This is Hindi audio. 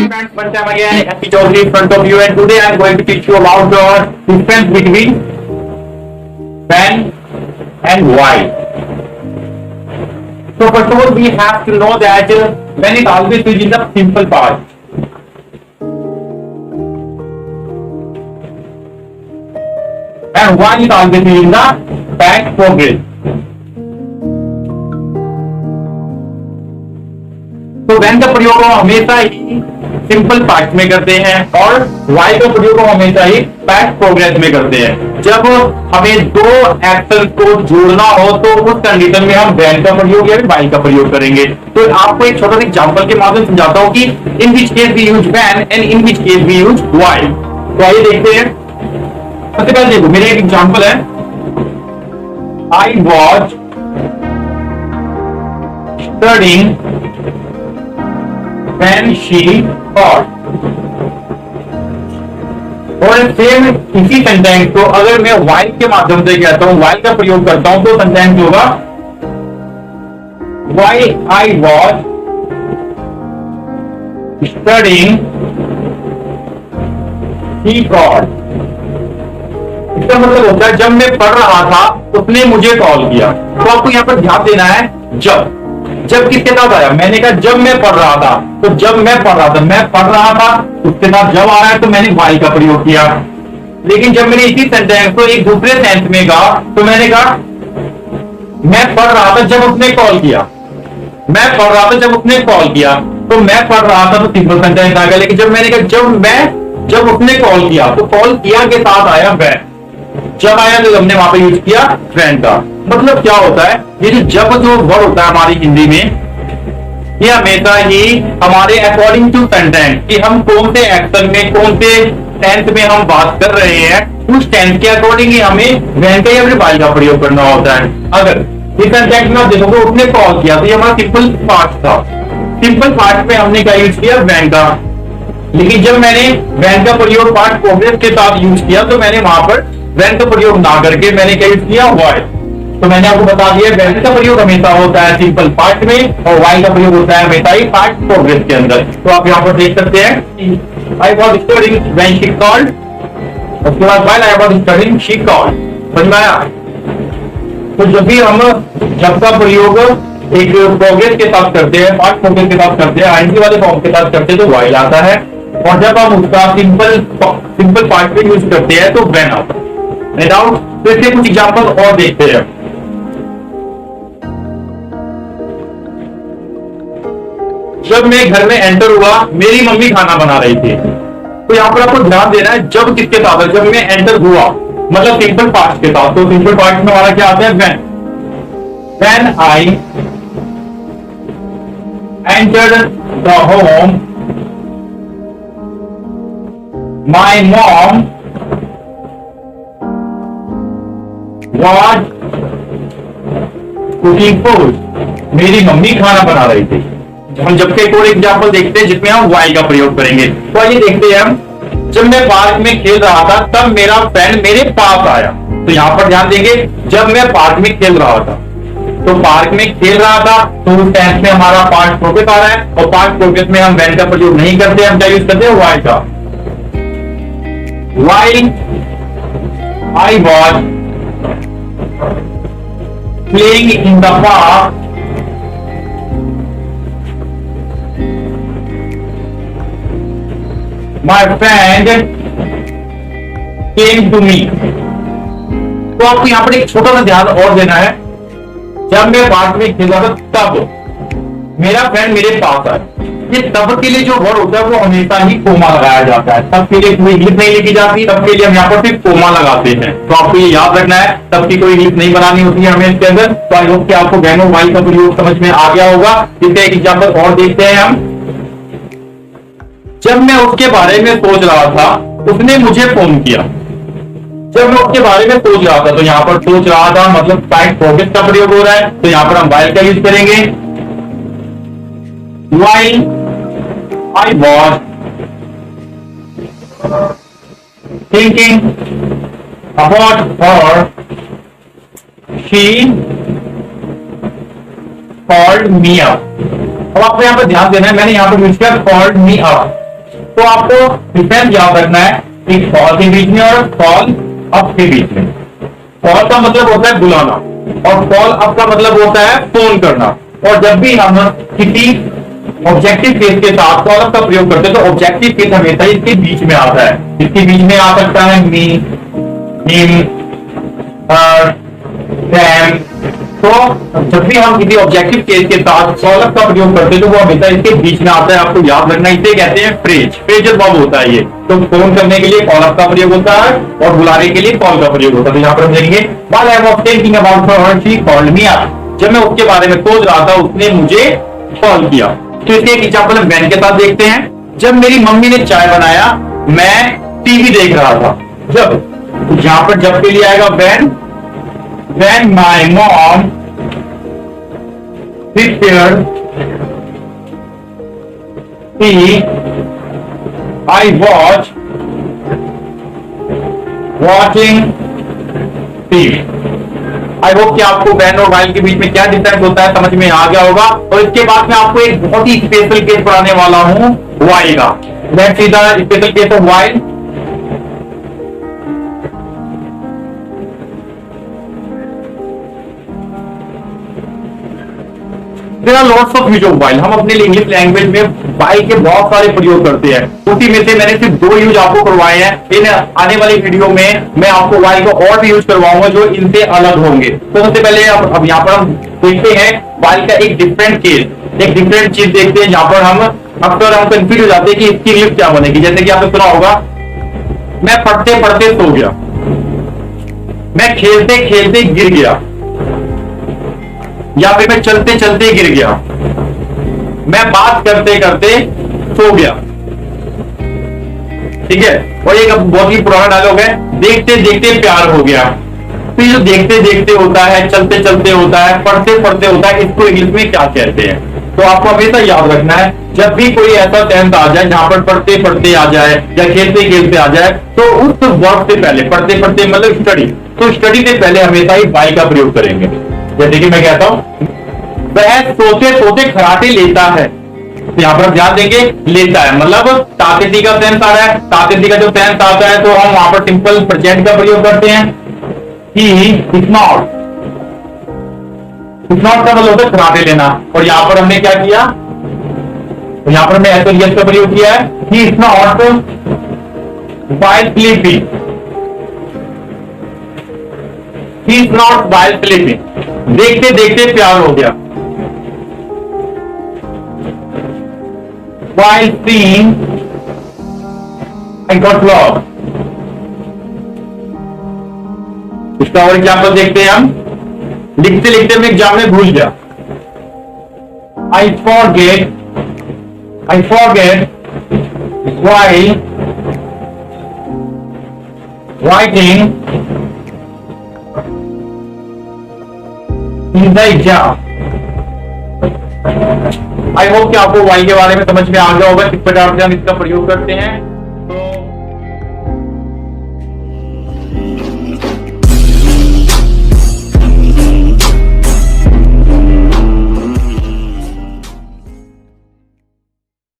friends, one time again, Happy Chaudhary in front of you, and today I am going to teach you about the difference between when and why. So first of all, we have to know that when it always is in the simple part. And why it always is in the past progress. तो when का प्रयोग हम हमेशा ही सिंपल पास्ट में करते हैं और why का प्रयोग हम हमेशा ही पास्ट प्रोग्रेस में करते हैं। जब हमें दो एक्शन को जोड़ना हो तो उस कंडीशन में हम when का प्रयोग या why का प्रयोग करेंगे। तो आपको एक छोटा सा एग्जांपल के माध्यम से समझाता हूं कि in which case we use when and in which case we use why। तो आइए देखते हैं। सबसे पहले देखो, मेरा एक एग्जांपल है, I was studying when she called। और सेम इसी सेंटेंस को अगर मैं while के माध्यम से कहता हूं, while का प्रयोग करता हूं, तो सेंटेंस होगा while I was studying she called। इसका मतलब होता है जब मैं पढ़ रहा था उसने मुझे कॉल किया। तो आपको यहां पर ध्यान देना है, जब किसके साथ आया, मैंने कहा जब मैं पढ़ रहा था, तो जब मैं पढ़ रहा था, मैं पढ़ रहा था, उसके साथ जब आ रहा है तो मैंने while का प्रयोग किया। लेकिन जब मैंने इसी सेंटेंस को एक दूसरे सेंस में कहा तो मैंने कहा मैं पढ़ रहा था जब उसने कॉल किया, मैं पढ़ रहा था जब उसने कॉल किया। तो मैं पढ़ रहा था तो सिंपल सेंटेंस आ गया। लेकिन जब मैंने कहा जब उसने कॉल किया, तो कॉल किया के साथ आया when। जब आया तो हमने वहां पे यूज किया when का। मतलब क्या होता है, ये जब जो वर्ड होता है हमारी हिंदी में, ये हमेशा ही हमारे अकॉर्डिंग टू सेंटेंस कि हम कौन से एक्शन में, कौन से टेंस में हम बात कर रहे हैं, उस टेंस के अकॉर्डिंग ही हमें when का या फिर while का प्रयोग करना होता है। अगर इस सेंटेंस में आप देखोगे उसने कॉल किया, तो ये हमारा सिंपल पास्ट था। सिंपल पास्ट में हमने क्या यूज किया, when का। लेकिन जब मैंने when का प्रयोग पास्ट प्रोग्रेस के साथ यूज किया तो मैंने वहां पर when का प्रयोग ना करके मैंने क्या यूज किया, why। तो मैंने आपको बता दिया when का प्रयोग हमेशा होता है सिंपल पास्ट में और why का प्रयोग होता है हमेशा ही पास्ट प्रोग्रेस के अंदर। तो आप यहाँ पर देख सकते हैं I was studying when she called, उसके बाद while I was studying she called। समझ में आया? तो जब भी हम जब का प्रयोग एक प्रोग्रेस के साथ करते हैं, पास्ट प्रोग्रेस के साथ करते हैं, आईएनजी वाले फॉर्म के साथ करते हैं तो while आता है, और जब हम उसका सिंपल पास्ट पे यूज करते हैं तो when आता है। डाउट? तो इसके कुछ एग्जांपल और देखते हैं। जब मैं घर में एंटर हुआ, मेरी मम्मी खाना बना रही थी। तो यहाँ पर आपको ध्यान देना है जब किसके साथ है, जब मैं एंटर हुआ मतलब सिंपल पास्ट के साथ। तो सिंपल पास्ट में हमारा क्या आता है, when I entered the home my mom was cooking food। मेरी मम्मी खाना बना रही थी। हम जब के एक और एग्जाम्पल देखते हैं जिसमें हम while का प्रयोग करेंगे। तो आइए देखते हैं हम, जब मैं पार्क में खेल रहा था तब मेरा फ्रेंड मेरे पास आया। तो यहाँ पर ध्यान देंगे, जब मैं पार्क में खेल रहा था, तो पार्क में खेल रहा था तो उस टेंस में हमारा पास्ट प्रोग्रेस आ रहा है, और पास्ट प्रोग्रेस में हम when का प्रयोग नहीं करते, हम क्या यूज करते हैं, while का। While I was playing in the park my friend came to me। तो आपको यहां पर एक छोटा सा ध्यान और देना है, जब मैं पार्क में खेल रहा था तब मेरा फ्रेंड मेरे पास आया। ये तब के लिए जो वर्ड होता है वो हमेशा ही कोमा लगाया जाता है। तब के लिए कोई हीप नहीं लिखी जाती, तब के लिए हम यहाँ पर सिर्फ कोमा लगाते हैं। तो आपको ये याद रखना है, तब की कोई हीप नहीं बनानी होती है हमें इसके अंदर। तो आई होप कि आपको when और while का प्रयोग समझ में आ गया होगा। इसका एक एग्जाम्पल और देखते हैं हम। जब मैं उसके बारे में सोच रहा था उसने मुझे फोन किया। जब मैं उसके बारे में सोच रहा था, तो यहाँ पर सोच रहा था मतलब पास्ट प्रोग्रेस का प्रयोग हो रहा है, तो यहाँ पर हम while का यूज करेंगे। While I was thinking about her, she called me up। अब आपको यहाँ पर ध्यान देना है, मैंने यहाँ पर यूज किया called me up। तो आपको डिफरेंस याद रखना है कि कॉल के बीच में और कॉल अप के बीच में। कॉल का मतलब होता है बुलाना और कॉल अप का मतलब होता है फोन करना। और जब भी हम किसी ऑब्जेक्टिव केस के साथ कॉल अप का प्रयोग करते हैं तो ऑब्जेक्टिव केस हमेशा इसके बीच में आता है। इसके बीच में आ सकता है मी, हिम, हर, देम। तो जब भी हम किसी ऑब्जेक्टिव केस के साथ कॉल अप का प्रयोग करते हैं तो वो हमेशा इसके बीच में आता है। आपको याद रखना, इसे कहते हैं फ्रेज, फ्रेजल वर्ब होता है ये। तो फोन करने के लिए कॉल अप का प्रयोग होता है और बुलाने के लिए कॉल का प्रयोग होता है। तो यहाँ पर हम देखेंगे while I was thinking about her, she called me up। जब मैं उसके बारे में सोच रहा था उसने मुझे कॉल किया। तो इसके एक एग्जाम्पल हम वैन के साथ देखते हैं। जब मेरी मम्मी ने चाय बनाया मैं टीवी देख रहा था। जब, तो यहां पर जब के लिए आएगा when my mom prepared tea I was watching TV। I hope कि आपको वैन और वाइल के बीच में क्या डिफरेंस होता है समझ में आ गया होगा। और इसके बाद मैं आपको एक बहुत ही स्पेशल केस पढ़ाने वाला हूं वाइल का। Let's see the special case of while. There are lots of use of while. हम अपने इंग्लिश लैंग्वेज में वाइल के बहुत सारे प्रयोग करते हैं। उसी में से मैंने सिर्फ 2 यूज आपको करवाए हैं। इन आने वाली वीडियो में मैं आपको वाइल को और भी यूज करवाऊंगा जो इनसे अलग होंगे। तो सबसे पहले अब यहाँ पर हम देखते हैं वाइल का एक डिफरेंट केस, एक डिफरेंट चीज देखते हैं। जहां पर हम अक्सर हम कंफ्यूज हो जाते हैं कि इसकी इंग्लिश क्या बनेगी। जैसे कि आपने सुना होगा, मैं पढ़ते पढ़ते सो गया, मैं खेलते खेलते गिर गया, या फिर मैं चलते चलते गिर गया, मैं बात करते करते सो गया। ठीक है। और एक बहुत ही पुराना डायलॉग है, देखते देखते प्यार हो गया। तो ये जो देखते देखते होता है, चलते चलते होता है, पढ़ते पढ़ते होता है, इसको इंग्लिश में क्या कहते हैं? तो आपको हमेशा याद रखना है, जब भी कोई ऐसा टेंस आ जाए जहां पर पढ़ते पढ़ते आ जाए या खेलते खेलते आ जाए, तो उस वर्ब से पहले, पढ़ते पढ़ते मतलब स्टडी, तो स्टडी से पहले हमेशा ही बाई का प्रयोग करेंगे। जैसे कि मैं कहता हूं, वह सोते सोते खराटे लेता है। तो यहाँ पर ध्यान देंगे, लेता है मतलब ताकती का सेंस आ रहा है। ताकती का जो सेंस आता है तो हम वहां पर सिंपल प्रेजेंट का प्रयोग करते हैं। He is not, is not का मतलब होता है खराटे लेना। और यहाँ पर हमने क्या किया, तो यहाँ पर हमने एसोलियस का प्रयोग किया है। He is not while sleeping, he is not while sleeping. देखते देखते प्यार हो गया। While seeing, I got lost। इसका और एग्जाम्पल देखते हैं हम। लिखते लिखते मैं एग्जाम में भूल गया। I forget while writing in the exam। I hope कि आपको वाई के बारे में समझ में आ गया होगा किस प्रकार से हम इसका प्रयोग करते हैं।